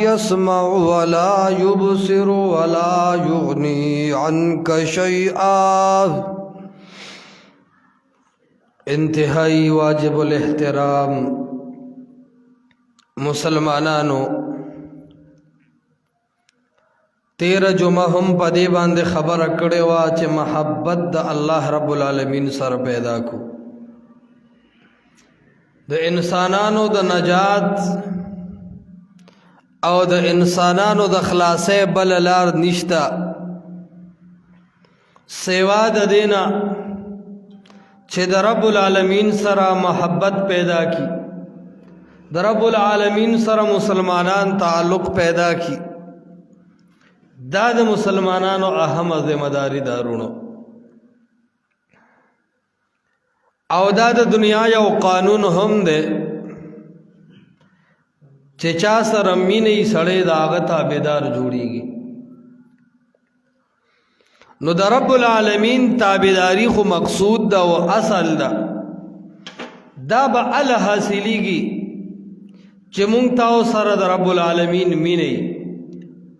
يسمع ولا يبصر ولا يغني عنك شيئا. انتہائی واجب الاحترام مسلمانانو، تیر جمعہ ہم پدی باندے خبر کڑے وا چې محبت د الله رب العالمین سره پیدا کو، د انسانانو د نجات او د انسانانو د خلاصې بل لار نشتا سوا د دینا چې د رب العالمین سره محبت پیدا کی، د رب العالمین سره مسلمانان تعلق پیدا کی. دا د مسلمانانو اهم ذمہ داری دارونو او دا د دنیا یو قانون هم ده چې چا سره مینې سړی د هغه تابعدار جوړیږي. نو د رب العالمین تابعداری خو مقصود ده او اصل ده، دا به ال حاصلیږي چې مونږ تاسو سره د رب العالمین مینې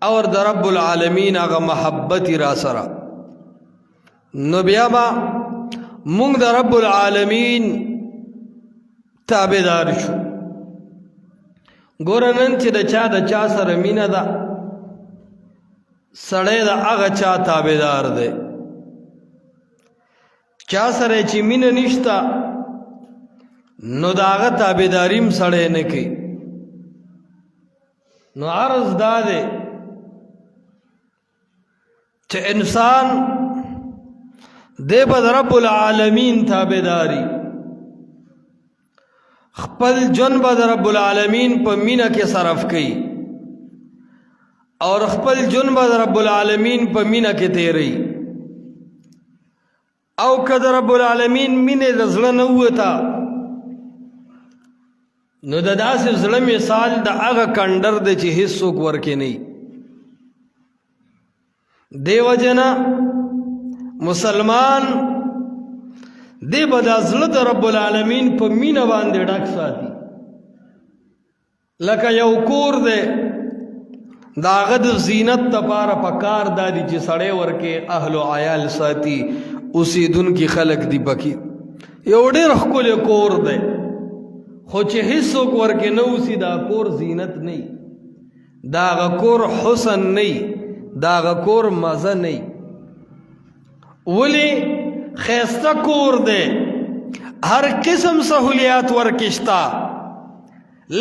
اور د رب العالمین هغه محبت را سره، نو بیا به مونږ د رب العالمین تابعدار شو. ګوره نن چې د چا سره مینه ده، سړی د هغه چا تابعدار دی. چا سره چې مینه نشته نو د هغه تابعداریم سړی نه کوي. نو عرض دا دی چې انسان دی به د رب العالمین تابعداري، خپل جن به د رب العالمین په مینه کې صرف کړي اور خپل جن به د رب العالمین په مینه کې تیری. او که د رب العالمین مینه د زړه نه ووته نو د داسې زړه مثال د هغه کنډر دی چې هیڅوک ورکې نه وي. دی وجه نه مسلمان دی به دا زړه د رب العالمین په مینه باندې ډک ساتي. لکه یو کور دی، د هغه د زینت دپاره پکار دا دي چې سړی ورکې اهل و عیال ساتي، اوسېدونکي خلک دي پکې. یو ډېر ښکلی کور دی خو چې هیڅوک ورکې نه اوسي دا کور زینت نه وي، دا هغه کور حسن نه وي، دا هغه کور مزه نه وي. ولې ښایسته کور دی، هر قسم سہولیات ورکې شته،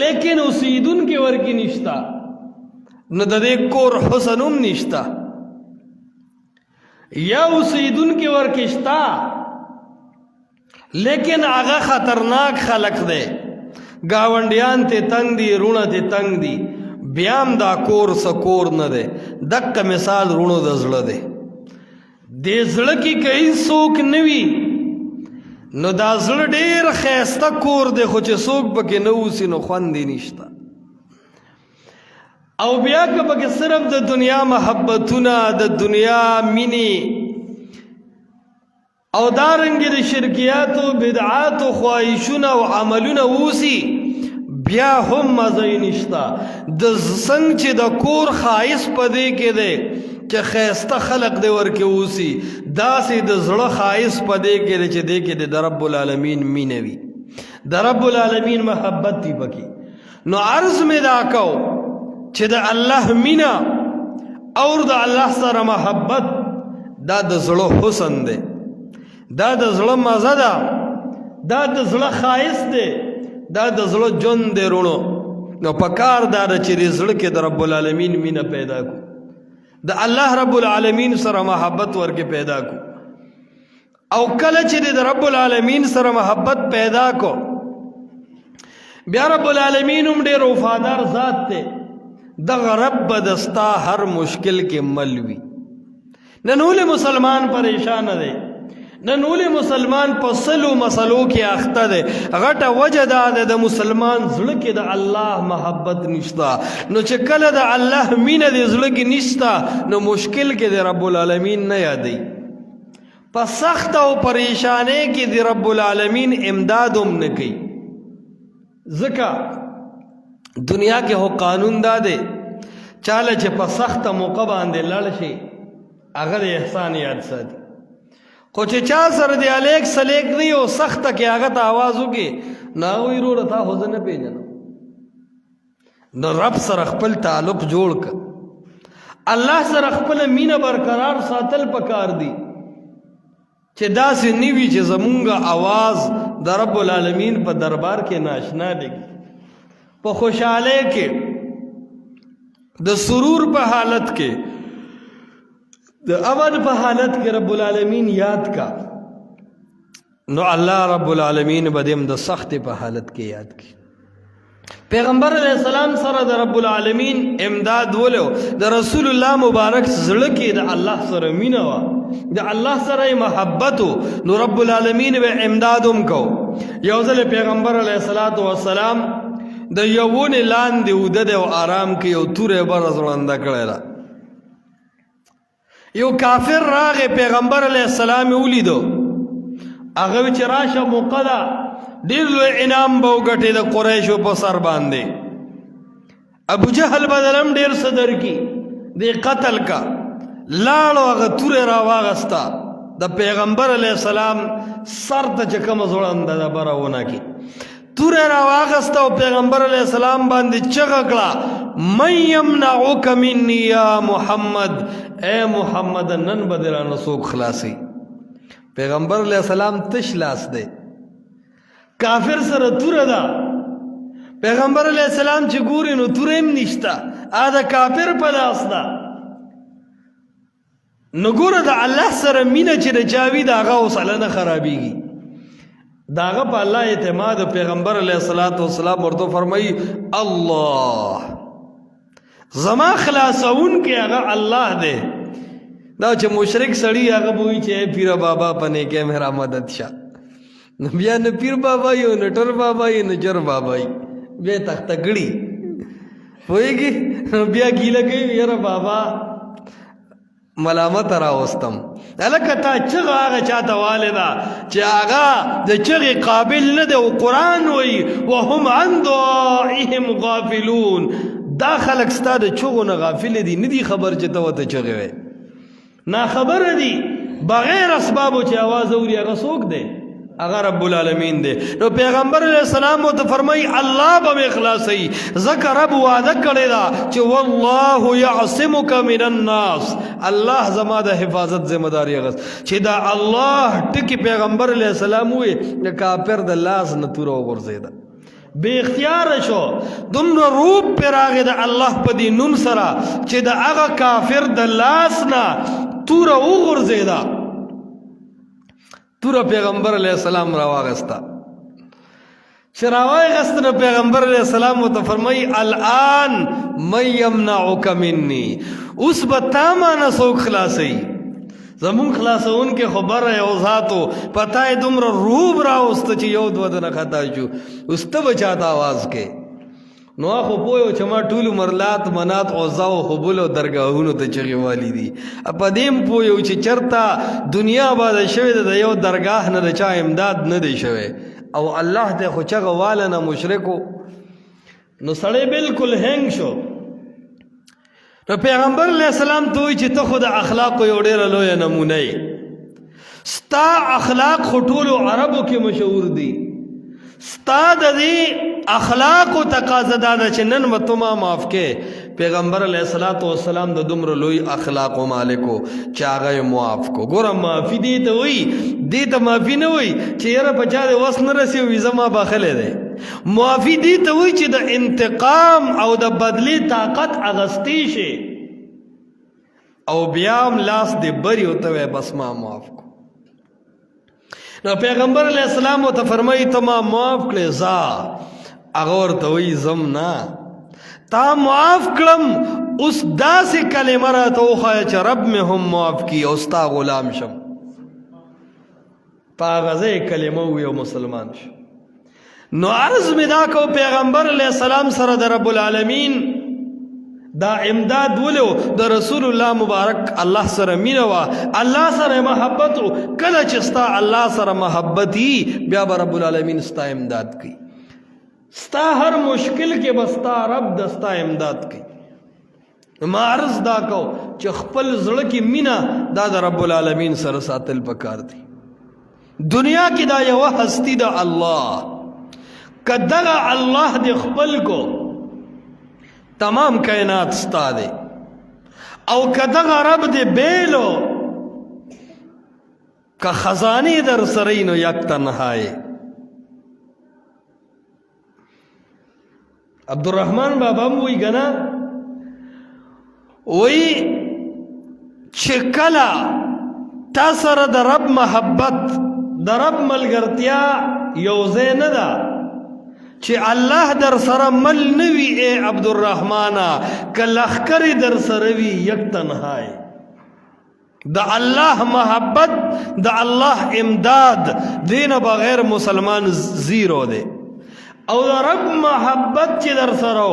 لیکن اوسېدونکي ورکې نشته، نو د دې کور حسن هم نشته. یا اوسېدونکي ورکې شته لیکن هغه خطرناک خلق دی، گاونډیان ته تنگ دي، رونه ته تنگ دي، بیا هم دا کور څه کور نه دی. دقه مثال رونو د زړه دی. دې زړه کې که هېڅوک نه وي نو دا زړه ډېر ښایسته کور دی، خو چې څوک پکې نه اوسي نو خوند یې نشته. او بیا که پکې صرف د دنیا محبتونه، د دنیا مینې او دارنګې د شرکیاتو بدعاتو خواهشونه او عملونه اوسي، بیا هم مزه یې نشته. د څنګه چې د کور ښایست په دې کې دی چې ښایسته خلق دی ورکې اوسي، داسې د زړه ښایست په دې کې دی چې دې کې د رب العالمین مینه وي، د رب العالمین محبت دی پکې. نو عرض مې دا کو چې د الله مینه اور د الله سره محبت دا د زړه حسن دی، دا د زړه مزه ده، دا د زړه ښایست دی، دا د زړه ژوند دی. رونو نو پکار دا ده چې د زړه کې د رب العالمین مینه پیدا کو، د الله رب العالمین سره محبت ورکې پیدا کو. او کله چې د رب العالمین سره محبت پیدا کو بیا رب العالمین هم ډېر وفادار ذات دی، دغه رب به د ستا هر مشکل کې مل وي. نن ولې مسلمان پریشان دی، نن ولې مسلمان په سلو مسلو کې اخته دی؟ غټه وجه دا ده د مسلمان زړه کې د الله محبت نشته. نو چې کله د الله مینه د زړه کې نشته نو مشکل کې د رب العالمین نه یادوي، په سخت او پریشانۍ کې د رب العالمین امداد هم نه کوي. ځکه دنیا کې هو قانون دا دی چاله چې په سخته موقع باندې لړ شي هغه د احسان یاد ساتي، خو چې چا سره دی الیک سلیک دی او سخته کې هغه ته آواز وکړي نو هغه وایي وروره تا خو زه نه پېژنم. نو رب سره خپل تعلق جوړ کړه، الله سره خپله مینه برقرار ساتل پکار دي چې داسې نه وي چې زمونږ آواز د رب العالمین په دربار کې ناشنا لګي. په خوشحالی کې د سرور په حالت کې د امن په حالت کې رب العالمین یاد کا نو الله رب العالمین به دیم د سخت په حالت کې یاد کی. پیغمبر علیہ السلام سره د رب العالمین امداد ولو، د رسول الله مبارک زړه کې د الله سره مینه وا، د الله سره محبت، نو رب العالمین به امدادم کو. یو ځل پیغمبر علیہ السلام د یو ونې لاندې وده دی او آرام کې یو توره بره ځوړنده کړی ده. یو کافر راغی، پیغمبر علیہ السلام یې ولیدو، هغه وی چې راشه موقع ده ډېر لوی انعام به وګټې د قریشو په سر باندې. ابو جهل بدلم ډېر څه درکي دې قتل کا، لاړو هغه توره راواغسته د پیغمبر علیہ السلام سر ته چې کومه ځوړنده ده بره ونه کې توره راواغسته او پیغمبر علیہ السلام باندې چغه کړه من یمنعک منی یا محمد، اے محمد نن به دې رانه څوک خلاصي. پیغمبر علیہ السلام تش لاس دی، کافر سره توره ده، پیغمبر علیہ السلام چې ګوري نو توره هم نشته، دا کافر په لاس ده. نو ګوره د الله سره مینه چې د چا وي د هغه حوصله نه خرابېږي، د هغه په الله اعتماد. پیغمبر علیہ السلام ورته فرمایي الله زما خلاصون کې هغه الله دی. دا چې مشرک سړی هغه به وایي چې پیر بابا په نیکۍ مې را مدد شه، نو بیا نه پیر بابا یو نه ټر بابا یو نه جر بابا یي، بیا تخته ګړي پوهېږي. بیا ګیله کوي یاره بابا ملامت راوستم. هلکه تا چغه هغه چاته والده چې هغه د چغې قابل نه دی، او قرآن وایي وهم عن دعائهم غافلون. دا خلک ستا د چغو نه غافل دي، نه دي خبر چې ته ورته چغې وایې، ناخبره دي، بغیر اسبابو چې آواز اوري هغه څوک دی؟ هغه رب العالمین دی. نو پیغمبر علیہ السلام ته فرمایي الله به مې خلاصوي، ځکه رب وعده کړې ده چې والله یعصمک من الناس، الله زما د حفاظت ذمہ داري اخیست. چې دا الله ټکي پیغمبر علیہ السلام وې د کافر د لاس نه توره وغورځېده، بے اختیار شو، دومره روب پې راغې د الله په دې نوم سره چې د هغه کافر د لاس نه توره وغورځېده. توره پیغمبر علیہ السلام راواغسته، چې راواغسته نو پیغمبر علیہ السلام ورته فرمایي الان من یمنعک منی، اوس به تا مانه څوک خلاصوي؟ زمون خلاصون کې خبره یو ذاتو پتا یې دومره روب راوسته چې یو دوه دنه خطا شو، اوس ته به چاته آواز کې؟ نو خو پوه چې ما ټول مرلات منات عزا او حبل او درگاهونو ته چغې والی دي. په دې هم پوه چې چرته دنیا آباده شوې ده د یو درگاه نه د چا امداد نه دی شوی، او الله ته خو چغه واله نه مشرکو. نو سړی بالکل هنګ شو. نو پیغمبر علیہ السلام ته وایي چې ته خو د اخلاقو یو ډېره لویه نمونه یې، ستا اخلاق خو ټولو عربو کې مشهور دي، ستا د دې اخلاقو تقاضا دا ده چې نن به ته ما معاف کې. پیغمبر علیہ السلام د دومره لوی اخلاقو مالکو چې هغه یې معاف کو. ګوره معافي دې ته وایي، دې ته معافي نه وایي چې یاره په چا دې وس نه رسي وي زما بخلی دی. معافي دې ته وایي چې د انتقام او د بدلې طاقت اغستی شي، او بیا هم لاس دې بری ورته وایي بس ما معاف کو. نو پیغمبر علیہ السلام ورته فرمایي ته ما معاف کړې ځه، هغه ورته وایي ځم نه، تا معاف کړم، اوس داسې کلمه راته وښایه چې رب مې هم معاف کړي او ستا غلام شم. په هغه ځای کلمه ووایي او مسلمان شو. نو عرض مې دا کو پیغمبر علیہ السلام سره د رب العالمین دا امداد ولو، د رسول الله مبارک الله سره مینه وا، الله سره محبت. کله چې ستا الله سره محبت وي بیا به رب العالمین ستا امداد کوي، ستا هر مشکل کې به ستا رب د ستا امداد کوي. ما عرض دا کو چې خپل زړه کې مینا دا د رب العالمین سره ساتل پکار دی. دنیا کې دا یو هستی دا الله، کدغه الله دې خپل کو تمام کائنات ستا دی، او کدغه رب دې بیلو که خزانی در سره نو یک تنهایی. عبدالرحمن بابا موی گنا وی چې کله تا سره د رب محبت د رب ملګرتیا یو ځای نه ده چې الله در سره مل نوي اے عبدالرحمانه که لښکرې در سره وي یک تنهایی. د الله محبت د الله امداد دین بغیر مسلمان زیرو دی، او د رب محبت چې در سره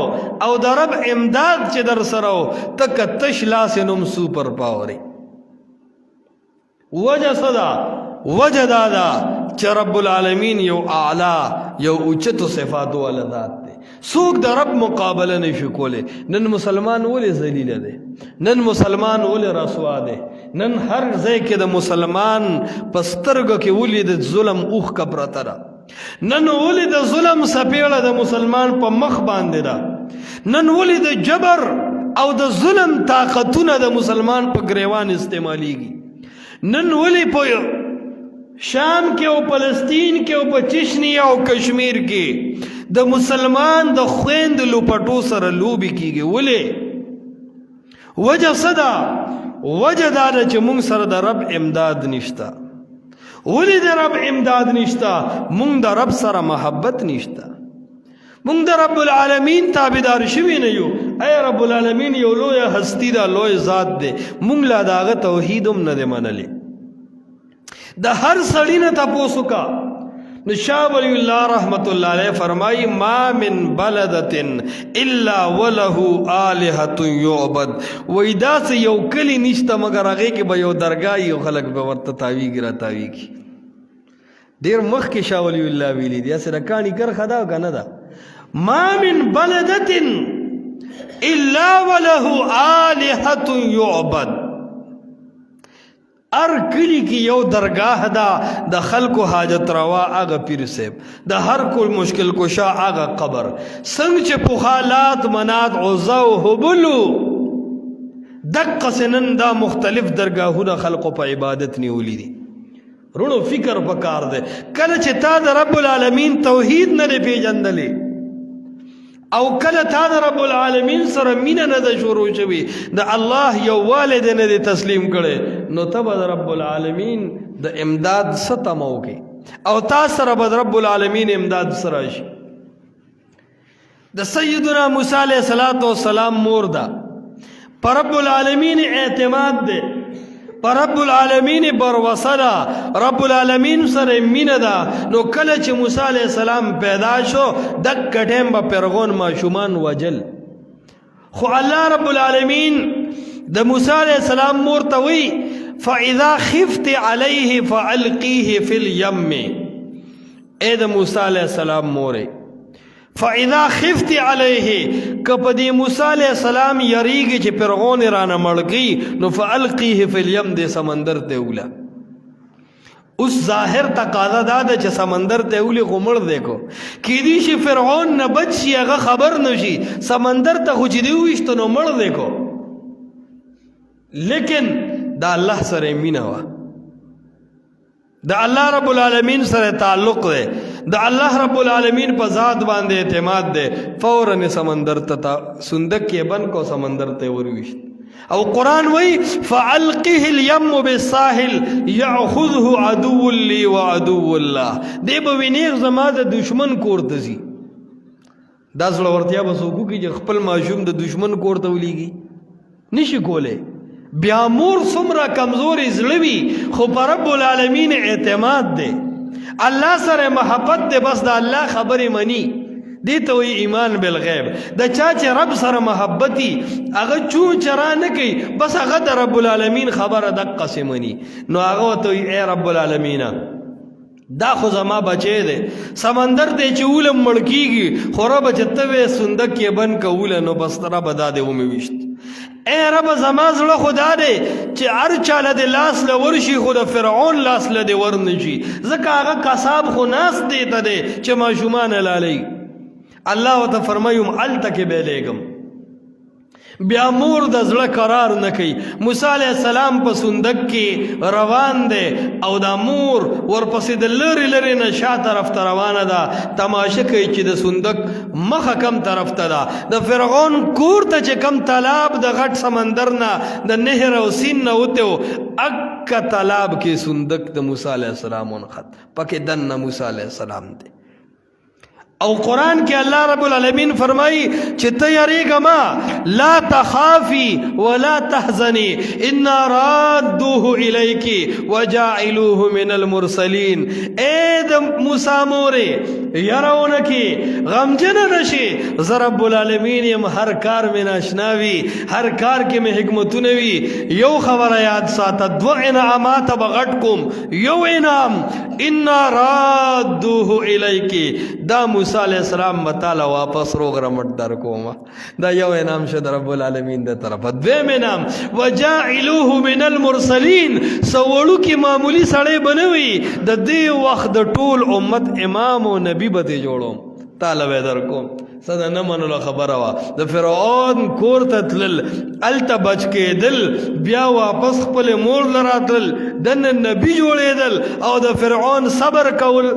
او د رب امداد چې در سره تک تش لاس نوم سوپر پاوري. وجه صدا وجه دادا چې رب العالمین یو اعلی یو اوچتو صفاتو والا ذات دی، څوک د رب مقابله نشي کولی. نن مسلمان ولې ذلیل دی، نن مسلمان ولې رسوا دی، نن هر ځای کې د مسلمان په سترګو کې ولې د ظلم اوښ کا پرته ده، نن ولې د ظلم سپیړه د مسلمان په مخ باندې ده، نن ولې د جبر او د ظلم طاقتونه د مسلمان په گریوان استعمالیږي، نن ولې په شام کې او فلسطین کې او په چشنیا او کشمیر کې د مسلمان د خويند لوپټو سره لوبي کیږي. ولې؟ وجه صدا وجه دا چې موږ سره د رب امداد نشتا. ولې د رب امداد نشتا؟ موږ د رب سره محبت نشتا، موږ د رب العالمین تابعدار شوي نه یو. اے رب العالمین یو لوی هستی دا، لوی ذات دی، موږ لا داغه توحید هم نه دی منلی. د هر سړی نه تپوسو کا. نو شاه ولی الله رحمت الله علیه فرمایي ما من بلدت الا وله الهه يعبد. وای داس یو کلی نشته مگر هغه کې به یو درگاه یو خلق به ورته تاویږي را تاویږي. ډیر مخ کې شاه ولی الله ویلی دی سره کانی کر خدا کنه دا ما من بلدت الا وله الهه يعبد. ار کلی کی یو درگاہ دا د خلکو حاجت روا آغا پیر سیب، د هر کل مشکل کشا آغا قبر، سنگ چه پخالات منات عزا و حبلو دق سنن دا مختلف درگاہو دا خلقو پا عبادت نیولی دی. رونو فکر پکار دے کل چه تا دا رب العالمین توحید نلے پی جندلی او کله تا د رب العالمین سره مینه نه ده شروع شوي، د الله یو والد نه دی تسلیم کړي، نو ته به د رب العالمین د امداد څه تمه وکړي او تا سره به د رب العالمین امداد سره شي. د سیدنا موسی علیه السلام مور ده، پر رب العالمین اعتماد ده، پر رب العالمین بروسه ده، رب العالمین سره مینه ده. نو کله چې موسی علیه السلام پیدا شو دک ټیم به پیرغون ماشومان وجل، خو الله رب العالمین د موسی علیه السلام مور ته وی فاذا خفت علیه فالقیه فی الیم. اے د موسی علیه السلام موره فاذا خفت علیه کپدی موسی علیہ السلام یریږي چې فرعون رانه مړکی نو فالقیه فی الیم د سمندر ته ولا. اوس ظاهر تقاضا دا ده چې سمندر ته ولی غمړ دیکھو کې دي چې فرعون نه بچ شي هغه خبر نشي، سمندر ته خو چې دی وښته نو مړ دیکھو. لیکن دا الله سره مینا وا، دا الله رب العالمین سره تعلق ده، دا الله رب العالمین په ذات باندې اعتماد ده. فوراً سمندر ته صندوق کې بند کو سمندر ته ورويشت. او قرآن وی فَعَلْقِهِ الْيَمُّ بِالسَّاحِلِ يَأْخُذْهُ عَدُوٌ لِّي وَعَدُوٌ اللَّهِ. دی به وینیغ زما د دشمن کور ته ځي. دا زړورتیا به څوک کوي چې خپل ماشوم د دشمن کور ته ولېږي؟ نشي کولی. بیا مور څومره کمزوري زړه وي خو په رب العالمین اعتماد دی، الله سره محبت دی، بس د الله خبرې مني. دی ته وی ایمان بالغیب. د چا چې رب سره محبتي هغه چون چرا نه کوي، بس هغه د رب العالمین خبره دقه سي مني. نو هغه ته وی اے رب العالمین دا خو زما بچی دی، سمندر دی چې اولم مړ کیږي خو رب چې ته وې صندوق کې بند کوله نو بس رب دا دی ومې ویشت. اے رب زما زړه خدا دی چې هر چاله د لاس له ورشي خو د فرعون لاس له دې ورنشي ځکه هغه قصاب خو ناست دی ته دی چې ماشومان لالئ الله ورته فرمایي هلته کې به لیږم بیا مور د زړه قرار نه کوي موسی علیه السلام په صندوق کې روان دی او دا مور ورپسې د لرې لرې نه شا طرف ته روانه ده تماشه کوي چې د صندوق مخه کم طرف ته ده د فرعون کور ته چې کم تالاب د غټ سمندر نه د نهر او سین نه وته و اکه تالاب کې صندوق د موسی علیه السلام ونخت پکې دننه موسی علیه السلام دی او قرآن کې الله رب العالمین فرمایي چې ته یریږه ما لا تخافي ولا تحزني انا رادوه الیک وجاعلوه من المرسلین اے د موسی مورې یرونه کې غمجن نشي زه رب العالمین یم هر کار مې ناشنا وي هر کار کې مې حکمتونه وي یو خبره یاد ساته دو انعامات به غټ کوم یو انعام انا رادوه الیک دا موسی علیہ السلام متاله واپس روغ رمټ در کوم دا یو انعام شو د رب العالمین د طرفه دویم انعام وجاعلوه من المرسلین سوړو کې معمولی سړی بنوي د دې وخت د ټول امت امام او نبی به جوړوم تعالی به در کوم صدا نه منلو خبره وا د فرعون کور ته تلل الته بچ کېدل بیا واپس خپل مور لراتل دن نبی جوړېدل او د فرعون صبر کول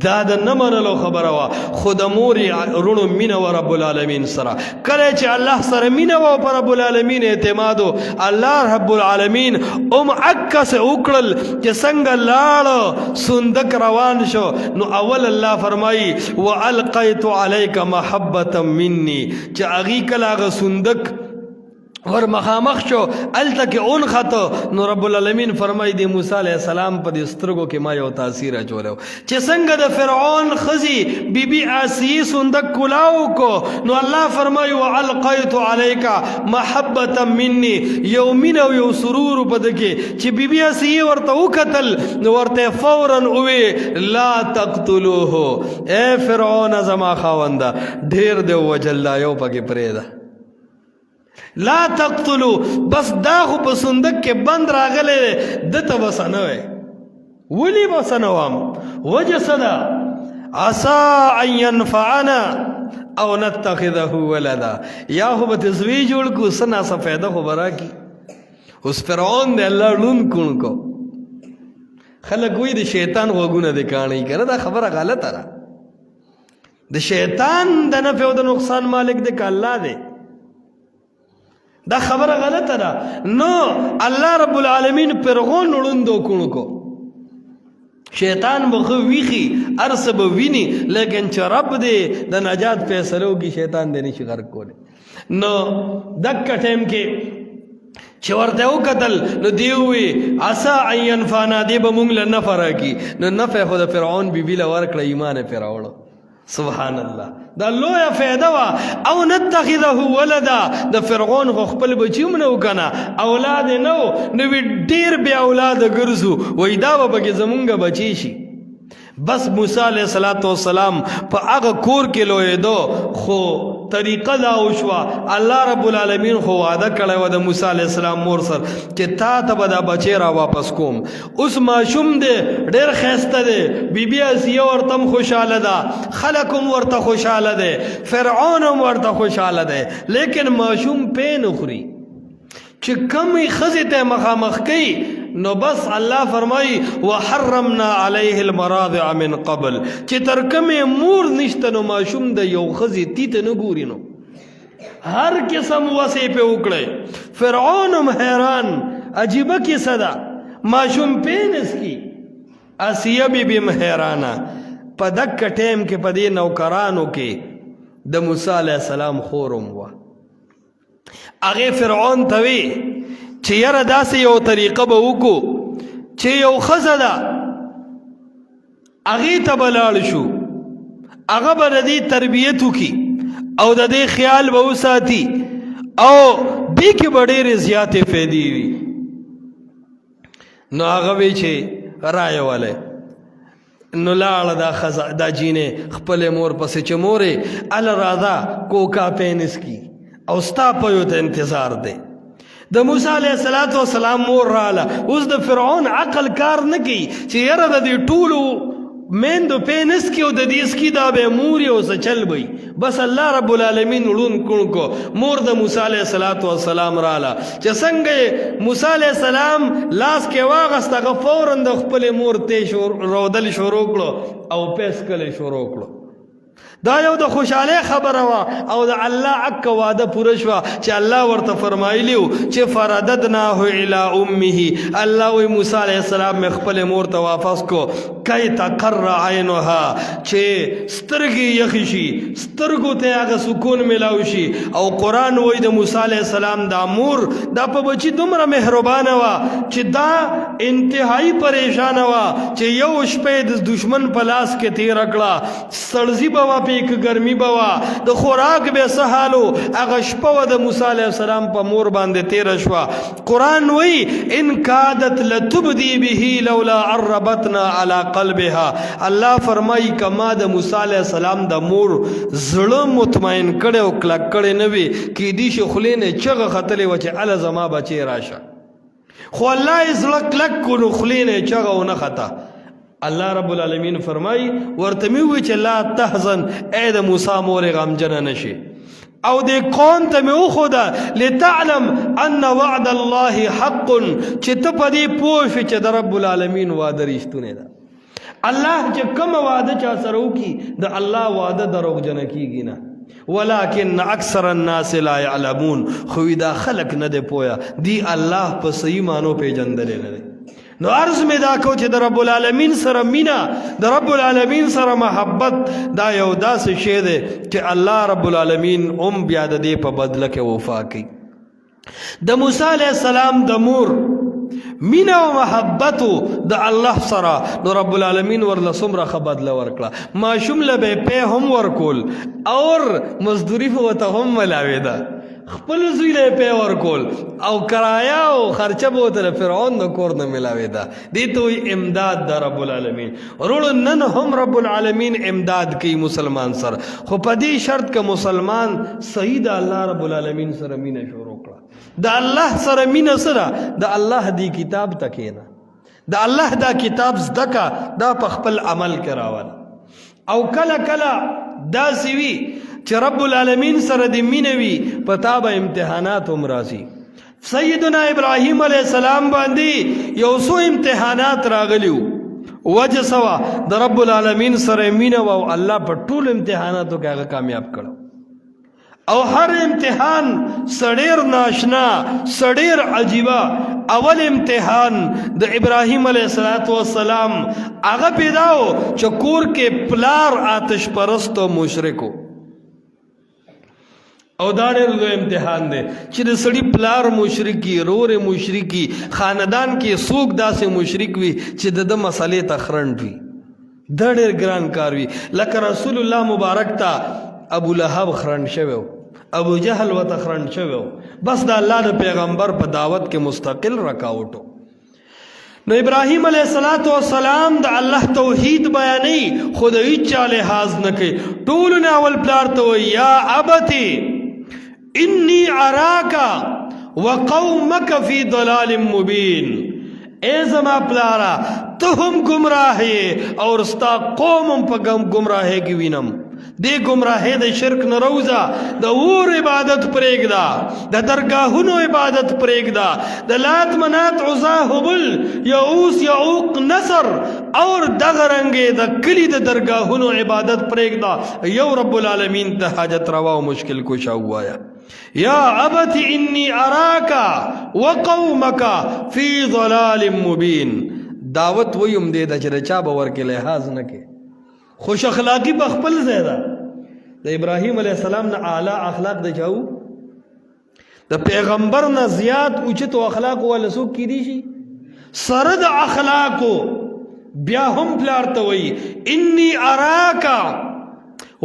دا د نه منلو خبره وا خود مور رونو مینه و رب العالمین سره کله چې الله سره مینه و پر رب العالمین اعتماد الله رب العالمین عکس وکړل چې څنګه لاړ صندوق روان شو نو اول الله فرمایي والقیت علیک محبتا مني چې اغي کله غ صندوق ور مخامخ شو الته کې اون خطو نو رب العالمین فرمای دی موسی علیہ السلام په دې سترګو کې ما یو تاثیر اچولو چې څنګه د فرعون خزي بیبي آسیه صندوق کلاو کو نو الله فرمای والقیت علیک محبتا مني یومین او یو سرور په دکې چې بیبي آسیه ورته وکتل نو ورته فورا وی لا تقتلوه اے فرعون زما خاونده ډیر دی وجل یو پکې پرېده لا تقتلو بس دا خو په صندوق کې بند راغلی دته بس نه وی ولی بس نه وام وجه صدا عسى ان ينفعنا او نتخذه ولدا یا خو به تزوی جوړ کو سنا سفیده خو برا کی اوس فرعون دی الله لون کو خلک وی د شیطان وګونه د کانی کنه دا خبره غلطه ده د شیطان د نفع او د نقصان مالک د الله دی دا خبره غلطه ده نو الله رب العالمین فرعون وړاندو کونو کو شیطان بخو ویخي ارس به ویني لیکن چې رب دې د نجات فیصلو کی شیطان دې نشي غرق کوله نو دک ټیم کې چې ورته وکتل نو دیوي عسى ان ينفعنا دې به مونږ له نفع راکي نو نفع خو د فرعون بیبي له ورکړه ایمان فرعون سبحان الله دا لویا فایده وا او نتخذه ولدا د فرعون خو خپل بچیم نه وکنه اولاد نه نو ډیر بیا اولاد ګرځو وای دا به زمونږ بچی شي بس موسی علیہ السلام په هغه کور کې لویدو خو طریقه دا وشوه الله رب العالمین خو وعده کړی و د موسی علیہ السلام مور سره چې تا ته به دا بچی را واپس کوم اوس ماشوم دی ډېر ښایسته دی بیبي آسیه ورته هم خوشحاله ده خلک هم ورته خوشحاله دی فرعون هم ورته خوشحاله دی لیکن ماشوم پې نه خوري چې کمې ښځې ته مخامخ کوي نو بس الله فرمایي وحرمنا علیه المراضع من قبل چې تر کمې مور نشته نو ماشوم د یو ښځې تیته نه ګوري نو هر قسم وسې پې وکړی فرعون هم حیران عجیبه کیسه ده ماشوم پې نسکي آسیه بیبي هم حیرانه په دکه ټیم کې په دې نوکرانو کې د موسی علیه السلام خور هم وه هغې فرعون ته وی چې یاره داسې یو طریقه به وکړو چې یو ښځه ده هغې ته به لاړ شو هغه به د دې تربیت وکړي او د دې خیال به وساتي او دې کې به ډېرې زیاتې فایدې وي نو هغه وی چې رایه ولی نو لاړه دا ښځه دا جینې خپلې مور پسې چې مورې هله راځه کوکا پینس کی او ستا په یو ته انتظار دی د موسی علیه السلام مور رااله. اوس د فرعون عقل کار نه کوي چې یاره د دې ټولو میندو پې نسکي او د دې سکي دا به مور یې اوسه چل بی. بس الله رب العالمین ړون کون کو. مور د موسی علیه السلام رااله چې څنګه موسی علیه السلام لاس کې واغسته هغه فوراً د خپلې مور ته رودل شروع کړو او پیس کلی شروع کړو. دا یو د خوشحالی خبره وه او د الله عک وعده پوره شوه چې الله ورته فرمایلی و چې فرددناه الی امه. الله وی موسی علیه السلام مې خپلې مور ته واپس کو کی تقر عینها چې سترګې یخې شي سترګو ته هغه سکون میلاو شي. او قرآن وی د موسی علیه السلام دا مور دا په بچي دومره مهربانه وه چې دا انتهایی پریشانه وه چې یو شپې د دشمن په لاس کې تیره کړه. سړزي به وه پیک ګرمي به وه د خوراک به څه حال و. هغه شپه وه د موسی علیه السلام په مور باندې تیره شوه. قرآن وی ان کادت لتبدی به لولا ان ربطنا علی قلبها. الله فرمایي که ما د موسی علیه السلام د مور زړه مطمئن کړی او کلک کړی نه وي کیدای شي خولې نه چغه ختلې وه چې هله زما بچی راشه. خو الله یې زړه کلک کړو نو خولې نه چغه ونه خته. الله رب العالمین فرمای ورته مې وویل چې لا تحزن ای د موسی مور غمجنه نشي. او د قوم ته مې وښوده لتعلم ان وعد الله حق چې ته په دې پوه شې چې د رب العالمین وعده رښتونې ده. الله چې کومه وعده چا سره وکړي د الله وعده دروغجنه کیږي نه. ولكن اکثر الناس لا يعلمون. خو دا خلق نه دی پوهه دی الله په صحیح معنو پیژندلی نه دی. نو عرض می دا کو چې د رب العالمین سره مینا د رب العالمین سره محبت دا یو داسې شی دی چې الله رب العالمین بیا د دې په بدله کې وفا کوي. د موسی علیه السلام د مور مینا او محبت د الله سره نو رب العالمین ورله څومره ښه بدله ورکړه. ماشوم له به پې هم ورکول اور مزدوري به ورته هم ملاوېده. خپل زوی له پې ورکول او کرایا او خرچه به ورته د فرعون د کور نه ملاوېده. دې ته وایي امداد د رب العالمین. وروڼو نن هم رب العالمین امداد کوي مسلمان سره خو په دې شرط که مسلمان صحیح د الله رب العالمین سره مینه شروع کړه. د الله سره مینه سره د الله دی کتاب ته کښېنه. د الله دا کتاب زده که دا په خپل عمل کې راوله. او کله کله داسې وي چې رب العالمین سره د مینه وي په تا به امتحانات هم راځي. سیدنا ابراهیم علیه السلام باندې یو څو امتحانات راغلی وو. وجه څه وه د رب العالمین سره مینه وه او الله په ټولو امتحاناتو کې هغه کامیاب کړو. او هر امتحان سړیر ناشنا سړیر عجیبه. اول امتحان د ابراهیم علیه السلام هغه پیدا و چې کور کې پلار آتش پرست و مشرک و. او دا ډېر لوی امتحان دی چې د سړي پلار مشرکي رور مشرکي خاندان کې څوک داسې مشرک وي چې د ده مسلې ته خرنډ وي. دا ډېر ګران کار وي. لکه رسول الله مبارک ته ابو لهب خرنډ شوی و ابو جهل ورته خرنډ شوی و. بس د الله د پیغمبر په دعوت کې مستقل رکاوټ و. نو ابراهیم علیه السلام د الله توحید بیانوي خو د هیچا لحاظ نه کوي. ټولو نه اول پلار ته وایي یا ابتې انی اراکا وقومک فی ضلال مبین. اے زما پلارا ته هم گمراه یې او ستا قوم هم په گمراهۍ کې وینم. دې گمراهۍ د شرک نه روزه د اور عبادت پرېږده د درګاهونو عبادت پرېږده د لات منات عزا هبل یعوس یعوق نصر اور دغه رنګې د کلي د درګاهونو عبادت پرېږده. یو رب العالمین ته حاجت روا او مشکل کشا ووایه یا ابت انی اراکا وقومک فی ضلال مبین. دعوت ویم دې ده چې د چا به ورکې لحاظ نه کې. خوش اخلاقی په خپل ځای ده. د ابراهیم علیه السلام نه اعلی اخلاق د چاو د پیغمبر نه زیات اوچتو اخلاق والا څوک کیدی شي سره د اخلاقو. بیا هم پلار ته وایي انی اراکا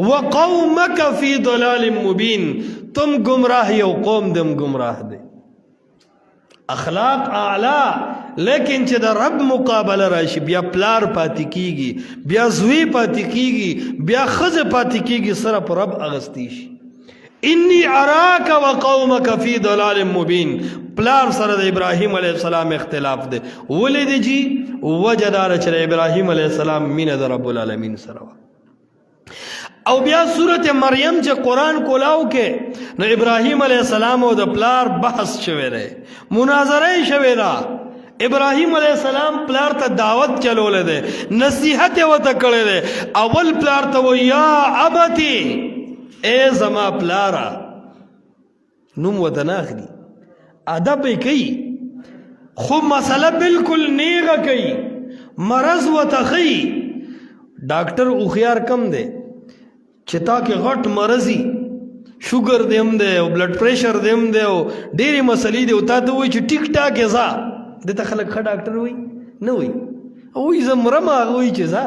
وقومک فی ضلال مبین. تم گمراہ یو قوم دم گمراہ دے. اخلاق اعلی لیکن چې د رب مقابله راشي بیا پلار پاتې کیږي بیا زوی پاتې کیږي بیا ښځه پاتې کیږي سره په رب اغستی شي. انی اراک وقومک فی ضلال مبین. پلار سره د ابراهیم علیه السلام اختلاف دی. ولې دی جی؟ وجه داره چې د ابراهیم علیه السلام مینه د رب العالمین سره وه. او بیا سورت مریم چې قرآن کولاو کې نو ابراهیم علیه السلام او د پلار بحث شوی دی، مناظره شوی ده. ابراهیم علیہ السلام پلار ته دعوت چلوله ده، نصیحت یې ورته کړی دی. اول پلار ته و یا ابتی، اے زما پلارا، نوم ورته نه اخلي، ادب یې کوي، خو مسله بالکل نیغه کوي، مرض ورته ښیي. ډاکټر هوښیار کم دی چې تا کې غټ مرضی، شوګر دی هم دی او بلډ پریشر دی هم دی او ډېرې مسلې دی، او تا ته وایي چې ټیک ټاک یې ځه. دته خلک ښه ډاکټر وایي نه وایي، وایي زه مرم، هغه وایي چې ځه.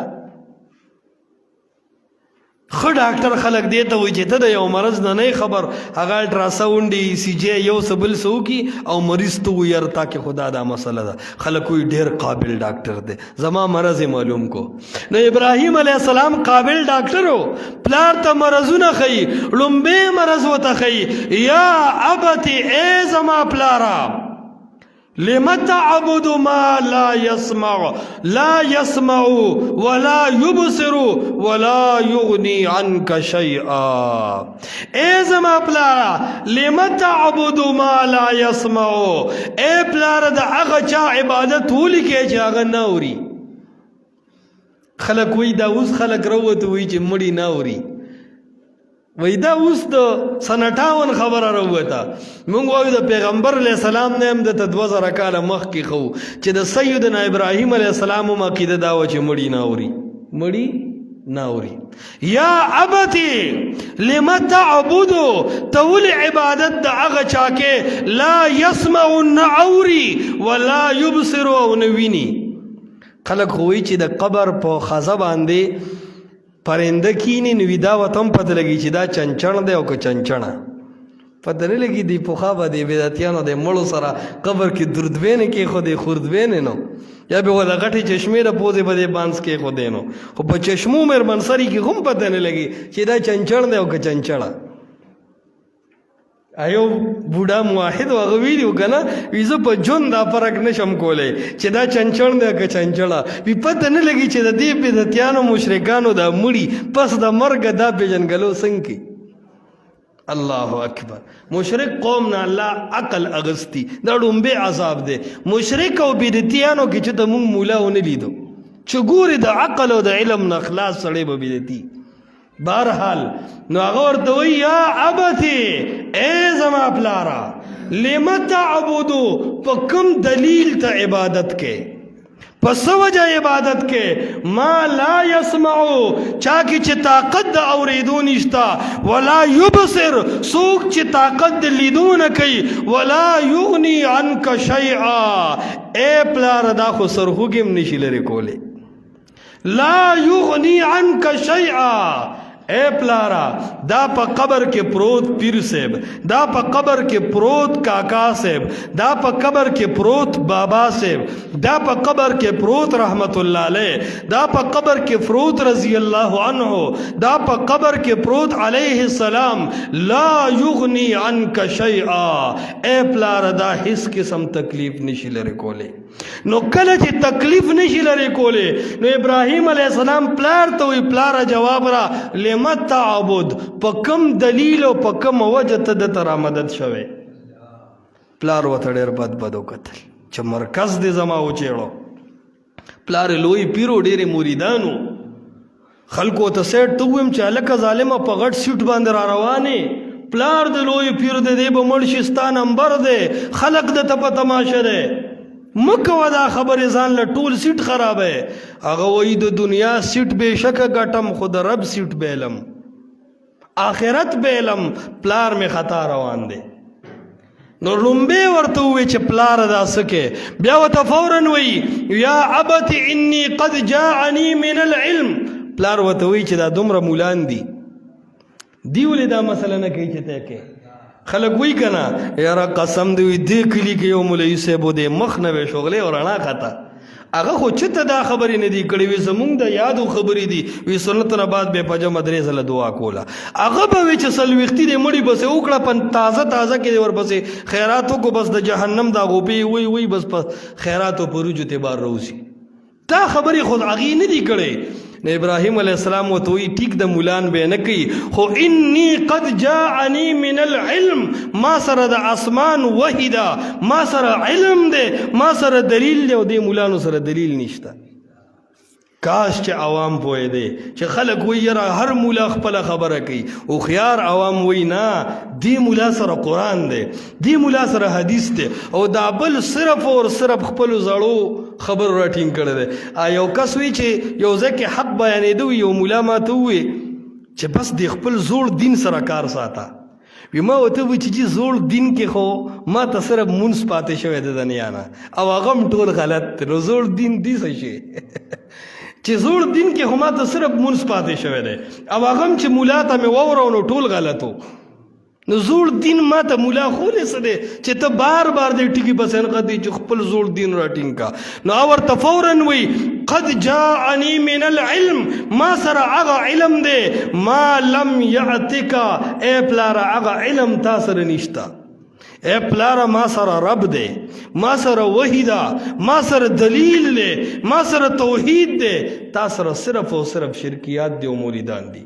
ښه ډاکټر خلک دې ته وایي چې ته د یو مرض نه نه خبر، هغه الټراساونډ یې سی جی یو څه بل څه وکړي او مریض ته وایي یاره تا کې خدا دا مسله ده. خلک وایي ډېر قابل ډاکټر دی، زما مرض یې معلوم کو. نو ابراهیم علیه السلام قابل ډاکټر و، پلار ته مرضونه ښیي، لومبی مرض ورته ښیي. یا ابتې، ای زما پلاره، لم تعبد ما لا يسمع ولا يبصر ولا يغني عنك شيئا. اے زما پلارا، لم تعبد ما لا يسمع، اے پلارا دا اغا چا عبادت ولی که چا اغا ناوری. خلق وی دا اوس خلق روت وی چه مڑی ناوری، وی دا اوس دا سن 58 خبره روتا. مونږ وایو د پیغمبر علیه السلام نه هم د 2000 کاله مخکې خو چې د سیدنا ابراهیم علیه السلام هم عقیده دا وه چې مړي نه اوري. یا ابتی لم تعبدو، ته ولې عبادت د هغه چا کې لا یسمع نه اوري ولا یبصر او نه ویني. خلک خو وایي چې د قبر په خزه باندې پرنده کینی نو دا وتم پته لګي چې دا چنچن دی او که چنچنه پته نه لګي. دی پوخا به دی بدعتیانو د مړو سره قبر کې دردبینې کې خو دی خوردبینې نو یا به ولا غټې چشمې د پوزې به دی بانس کې خو دی نو، خو په چشمو مېر منصري کې هم پته نه لګي چې دا چنچن دی او که چنچنه. ایو بوډا موحد هغه ویلي که نه، وي زه په ژوند دا فرق نشم کولی چې دا چنچن دی که چنچړه. وي پته نه لګي چې د دې بدعتیانو مشرکانو دا مړي پس د مرګه دا پېژنګلو څنګه کوي. الله اکبر. مشرک قوم نه الله عقل اغستی، دا ډومبې عذاب دی. مشرک او بدعتیانو کې چې ته مونږ مولا ونه لیدو چې ګوري د عقل او د علم نه خلاص سړی به بدعتي. بہرحال نو هغه ورته وایي یا ابتې، ای زما پلارا، لم تعبدو، په کوم دلیل ته عبادت کې، په څه وجه عبادت کې، ما لا یسمعو، چا کې چې طاقت د اورېدو نشته، ولا یبصر، څوک چې طاقت د لیدو نه کوي، ولا یغني عنک شیئا. اے پلاره دا خو سرخوږی هم نشي لرې کولی. لا یغنی عنک شیئا. اے پلارا، دا پا قبر کے پروت پیر سیب، دا پا قبر کے پروت کاکا سیب، دا پا قبر کے پروت بابا سیب، دا پا قبر کے پروت رحمت اللہ علیہ، دا پا قبر کے پروت رضی اللہ عنہ، دا پا قبر کے پروت علیہ السلام. لا یغنی عنک شیئا. اے پلارا دا حس قسم تکلیف نشی لرے کولے. نو کله چې تکلیف نشي لرې کولی نو ابراهیم علیه السلام پلار ته وی پلاره جواب را، لم تعبد، په کوم دلیل او په کوم وجه ته دته را مدد شوی. پلار ورته ډېر بد وکتل چې مرکز دې زما وچېړو. پلار لوی پیرو، ډېرې مریدانو، خلکو ته سیټ ته ویم چې هلکه ظالمه په غټ سیټ باندې را روانې، پلار د لوی پیر دی، دی به مړ شي، ستا نمبر دی، خلک دته په تماشه دی، مکوه دا خبرې ځان له ټول سیټ خرابوي. هغه وایي د دنیا سیټ بېشکه ګټم خو د رب سیټ به علم، آخرت به علم. پلار مې خطا روان دی. نو لومبې ورته ووایي چې پلاره دا څه کې، بیا ورته فوراً وایي یا ابت انی قد جاءنی من العلم. پلار ورته وایي چې دا دومره مولان دي، دی ولې دا مسله نه کوي چې ته کې. خلق وی کنا یارا قسم دی دې کلی کې یو مولوی صاحب دې مخ نه وې شغله او رڼا خطا هغه خو چته دا خبرې نه دي کړې وي زمونږ د یادو خبرې دي وي سنت نه بعد به په جمع درې ځله دعا کوله هغه به وي چې څلوېښتي دې مړي بسې وکړه په تازه تازه کې دې ورپسې خیرات وکړو بس د جهنم دا غوپې وی بس په خیراتو په روجو تبار روزي دا خبرې خود هغې نه دي کړې نو ابراهیم علیہ السلام ورته وایي ټیک د مولان به نه کوي خو انی قد جاءنی من العلم ما سره د اسمان وحی ده ما سره علم ده ما سره دلیل ده او دې مولانو سره دلیل نشته کاش چې عوام پوهې دی چې خلک وایي یاره هر مولا خپله خبره کوي هوښیار عوام وایي نه دې مولا سره قرآن دی دې مولا سره حدیث دی او دا بل صرف اور صرف خپلو زړو خبرو راټینګ کړی دی یو کس وی چې یو ځای کې حق بیانېده وي یو مولا ما ته ووایي چې بس د خپل زوړ دین سره کار ساته وی ما ورته ووایي چې زوړ دین کې خو ما ته صرف مونځ پاتې شوی د دنیا نه او هغه هم ټول غلط دی نو زوړ دین دي څه شي چې زوړ دین کې هم ته صرف مونځ پاتې شوی دی او هغه هم چې مولا ته مې واورو نو ټول غلط و نو زوړ دین ما ته مولا خولې څه دی چې ته بار بار دې ټکي پسې نغدې چې خپل زوړ دین راټینګ کا نو ورته فوراً وی قد جاءنی من العلم ما سره هغه علم دی ما لم یعتک اے پلاره هغه علم تا سره نشته اے پلاره ما سره رب دی ما سره وحی ده ما سره دلیل دی ما سره توحید دی تا سره صرف او صرف شرکیات دی او مریدان دی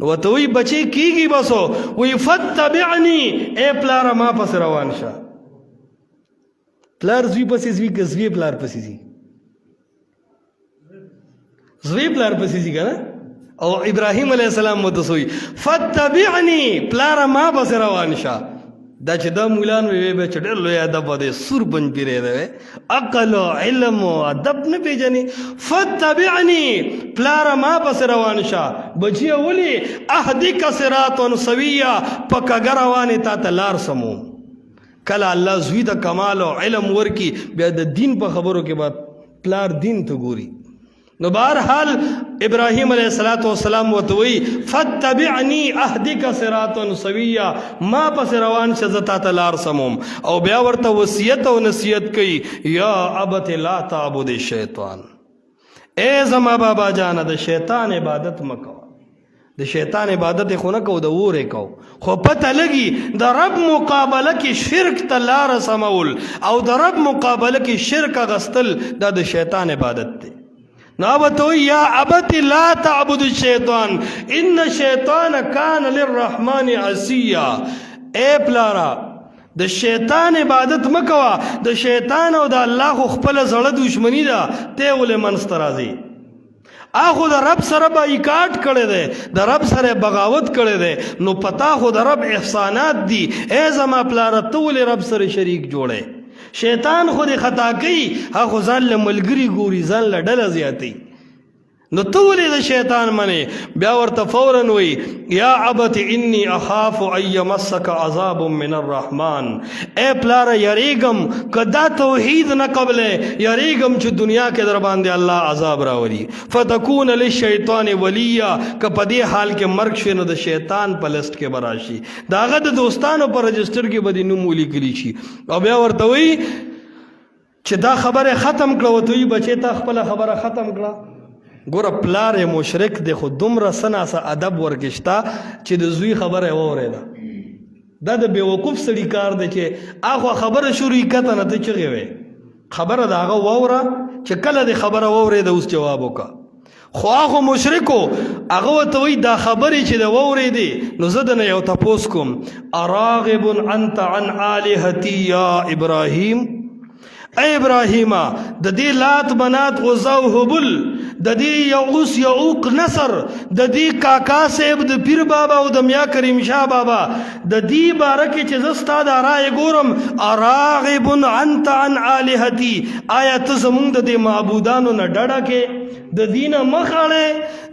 نو ورته وایي بچې کېږي بسو وایي فتبعنی اے پلاره ما پسې روان شه پلار زوی پسې ځي که زوی پلار پسې ځي زوی پلار پسې ځي که نه او ابراهیم علیه السلام ورته څه وایي فتبعنی پلاره ما پسې روان شه دا چې دا مولان وی به چې ډېر لوی ادب دی سور بن پیری دی عقل او علم او ادب نه پیژني فتبعنی پلاره ما پسې روان شه بچیه ولې اهدک صراطا سویا په کږه روانې تا ته لار سموم کله الله زوی ته کمال او علم ورکي بیا د دین په خبرو کې به پلار دین ته ګوري نو بہرحال ابراہیم علیہ السلام وتوی فتبعنی اهدک صراطا سویا ما پس روان شزتا تلار سموم او بیا ورته وصیت او نصیحت کئ یا ابت لا تعبد الشیطان اے زما بابا جان د شیطان عبادت مکو د شیطان عبادت خو نه کو د وره کو خو پته لګي د رب مقابله کې شرک ته لار سمول او د رب مقابله کې شرک غستل د شیطان عبادت دی نابتو یا ابت لا تعبد الشیطان ان شیطان کان للرحمن عصیا اے پلارا د شیطان عبادت مکوا د شیطان او د الله خپل زړه دشمنی ده ته ولې منست راځي اخو د رب سره بایکاټ کړي دي د رب سره بغاوت کړي دي نو پتا خو د رب احسانات دي اے زما پلارا ته ولې رب سره شریک جوړه شیطان خود خطا کوي هغه ځان له ملګری ګوري ځان له ډله زیاتی نو ته ولې د شیطان منې بیا ورته فوراً وی یا ابت انی اخاف ان یمسک عذاب من الرحمن اے پلاره یریږم که دا توحید نه قبلې یریږم چې دنیا کې در باندې الله عذاب راولي فتکون للشیطان ولیا که په دې حال کې مرګ شي نو د شیطان په لسټ کې به راشي د هغه د دوستانو په رجسټر کې به دې نوم ولیکلی شي او بیا ورته وی چې دا خبره ختم کړه ورته وی بچې تا خپله خبره ختم کړه ګوره پلار مشرک دی خو دومره سناسه ادب ورکشتا چې د زوی خبره واورېده دا د بیوقوف سړي کار دی چې هغه خبره شروع کته نه ته چغې وې خبره د هغه واوره چې کله د خبره واورېده اوس جواب وکړه خو هغه مشرکو هغه ورته وایي دا خبرې چې د واورېدې نو زه دنه یو تپوس کوم اراغب انت عن آلهتي یا ابراهیم اے ابراهیما د دې لات بنات عزا او هبل د دې یعوس یعوق نصر د دې کاکا صاحب د پیر بابا او د میا کریم شاه بابا د دې باره کې چې زه ستا د رای ګورم اراغب انت عن آلهتي آیا ته زمونږ د دې معبودانو نه ډډه کې د دینه مخ اړې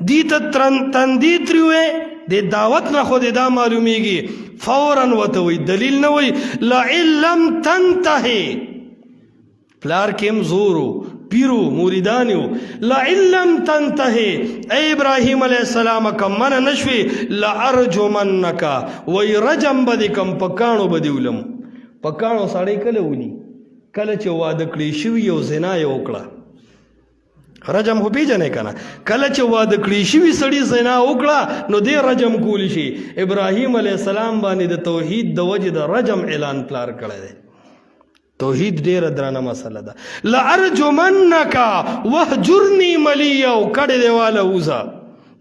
دې ته تندي تریوې د دعوت نه خو دې دا معلومیږي فوراً ورته وایي دلیل نه وایي لئن لم تنتهي پلار کم زورو پیرو موریدانیو لئن لم تنتهي اے ابراہیم علیہ السلام کم من نشوی لارجمنک وی رجم بدکم پکانو بدیولم پکانو ساڑی کله ونی کله چې واده کړی شوی یو زنا یو وکړه رجم خو پیژنې کنه کله چې واده کړی شوي سړي زنا وکړه نو دې رجم کولی شي ابراهیم علیه السلام باندې د توحید د وجې د رجم اعلان پلار کړی دی توحید ډیره درنه مسله ده لارجمنک وهجرنی ملیه او کډې دی واله وزه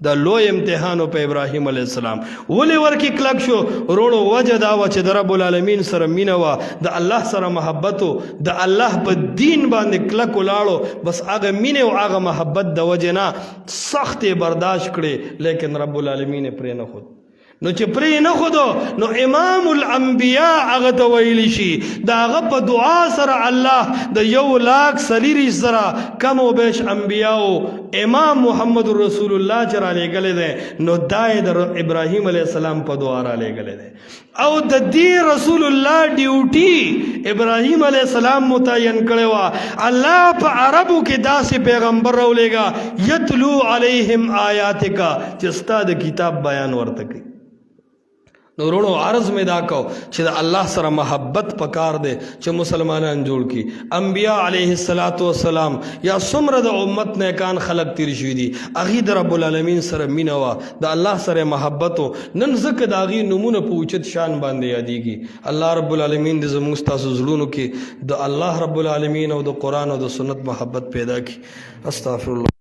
دا لوی امتحانو په ابراهیم علیه السلام ولې ورکې کلک شو وروڼو وجه دا وه چې د رب العالمین سره مینه وه د الله سره محبت و د الله په دین باندې کلک ولاړو بس هغه مینې او هغه محبت د وجې نه سخت برداشت کړې لیکن رب العالمین یې پرې نه خود نو چې پرې نه خودو نو امام الانبیاء هغه ته ویلی شي د هغه په دعا سره الله د 1,40,000 سره کم و بیش انبیاءو امام محمد رسول الله چې را لېږلی دی نو دا یې د ابراهیم علیه السلام په دعا را لېږلی دی او د دې رسول الله ډیوټي ابراهیم علیه السلام متعین کړی وه الله په عربو کې داسې پیغمبر راولېږه یتلو علیهم آیاتک چې ستا د کتاب بیان ورته کوي نو وروڼو عرض مې دا کو چې د الله سره محبت پکار دی چې مسلمانان جوړ کی انبیاء علیه السلام یا څومره د امت نیکان خلق تیر شوي دي هغې د رب العالمین سره مینه وه د الله سره محبت و نن ځکه د هغې نومونه په اوچت شان باندې یادېږي الله رب العالمین د زموږ ستاسو زړونو کې د الله رب العالمین او د قرآن او د سنت محبت پیدا کړي استغفر الله